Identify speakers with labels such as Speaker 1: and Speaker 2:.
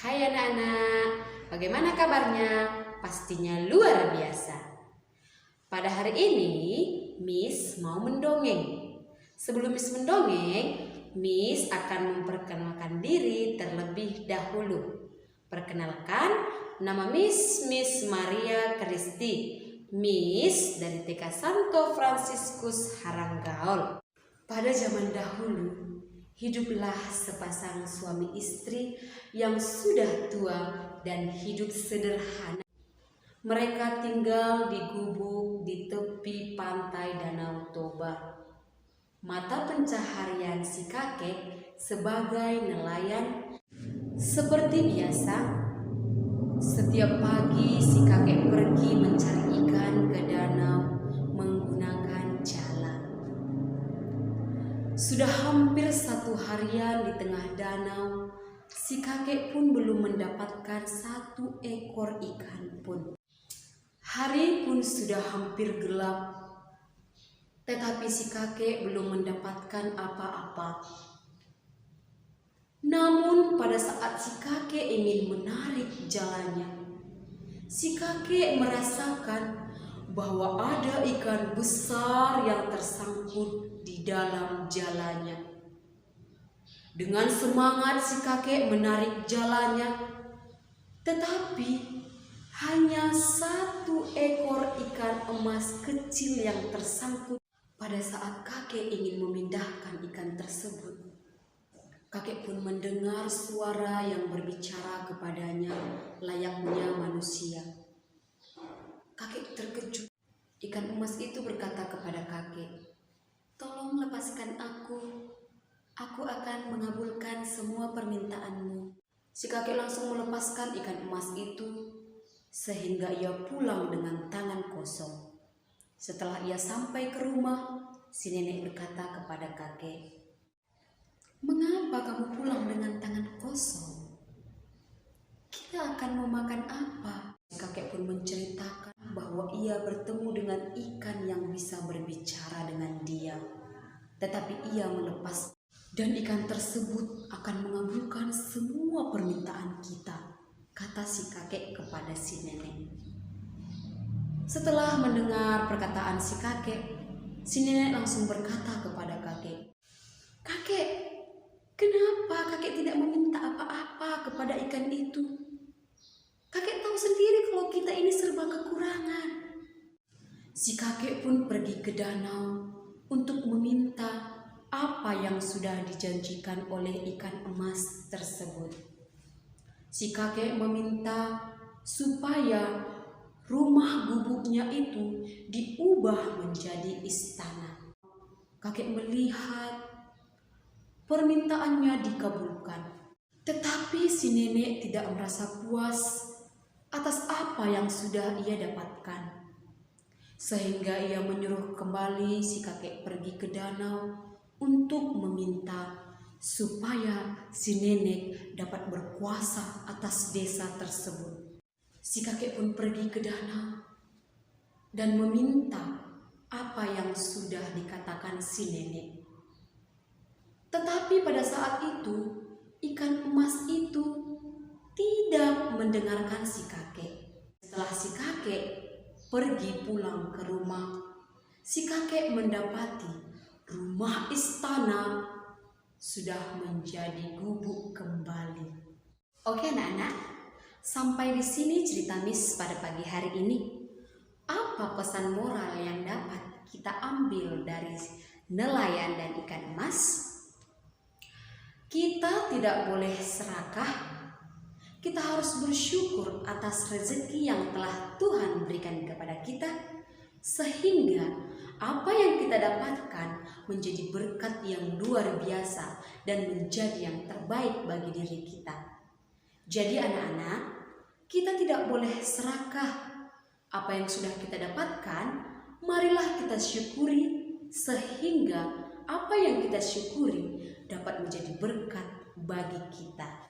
Speaker 1: Hai anak-anak, bagaimana kabarnya? Pastinya luar biasa. Pada hari ini, Miss mau mendongeng. Sebelum Miss mendongeng, Miss akan memperkenalkan diri terlebih dahulu. Perkenalkan, nama Miss Maria Kristi. Miss dari TK Santo Fransiskus Haranggaol. Pada zaman dahulu, hiduplah sepasang suami istri yang sudah tua dan hidup sederhana. Mereka tinggal di gubuk di tepi pantai Danau Toba. Mata pencaharian si kakek sebagai nelayan. Seperti biasa, setiap pagi si kakek pergi mencari ikan ke danau menggunakan jala. Sudah hampir 1 harian di tengah danau, si kakek pun belum mendapatkan 1 ekor ikan pun. Hari pun sudah hampir gelap, tetapi si kakek belum mendapatkan apa-apa. Namun pada saat si kakek ingin menarik jalannya, si kakek merasakan bahwa ada ikan besar yang tersangkut di dalam jalannya. Dengan semangat si kakek menarik jalannya, tetapi hanya 1 ekor ikan emas kecil yang tersangkut. Pada saat kakek ingin memindahkan ikan tersebut, kakek pun mendengar suara yang berbicara kepadanya layaknya manusia. Kakek terkejut. Ikan emas itu berkata kepada kakek, "Tolong lepaskan aku. Aku akan mengabulkan semua permintaanmu." Si kakek langsung melepaskan ikan emas itu sehingga ia pulang dengan tangan kosong. Setelah ia sampai ke rumah, si nenek berkata kepada kakek, "Mengapa kamu pulang dengan tangan kosong? Kita akan memakan apa?" Kakek pun menceritakan bahwa ia bertemu dengan ikan yang bisa berbicara dengan dia. Tetapi ia melepas, dan ikan tersebut akan mengabulkan semua permintaan kita, kata si kakek kepada si nenek. Setelah mendengar perkataan si kakek, si nenek langsung berkata kepada kakek, "Kakek, kenapa kakek tidak meminta apa-apa kepada ikan itu? Kakek tahu sendiri kalau kita ini serba kekurangan." Si kakek pun pergi ke danau untuk meminta apa yang sudah dijanjikan oleh ikan emas tersebut. Si kakek meminta supaya rumah gubuknya itu diubah menjadi istana. Kakek melihat permintaannya dikabulkan. Tetapi si nenek tidak merasa puas atas apa yang sudah ia dapatkan. Sehingga ia menyuruh kembali si kakek pergi ke danau untuk meminta supaya si nenek dapat berkuasa atas desa tersebut. Si kakek pun pergi ke danau dan meminta apa yang sudah dikatakan si nenek. Tetapi pada saat itu, ikan emas itu tidak mendengarkan si kakek. Setelah si kakek pergi pulang ke rumah, si kakek mendapati rumah istana sudah menjadi gubuk kembali. Oke anak-anak, sampai di sini cerita Miss pada pagi hari ini. Apa pesan moral yang dapat kita ambil dari nelayan dan ikan emas? Kita tidak boleh serakah. Kita harus bersyukur atas rezeki yang telah Tuhan berikan kepada kita, sehingga apa yang kita dapatkan menjadi berkat yang luar biasa dan menjadi yang terbaik bagi diri kita. Jadi anak-anak, kita tidak boleh serakah. Apa yang sudah kita dapatkan, marilah kita syukuri, sehingga apa yang kita syukuri dapat menjadi berkat bagi kita.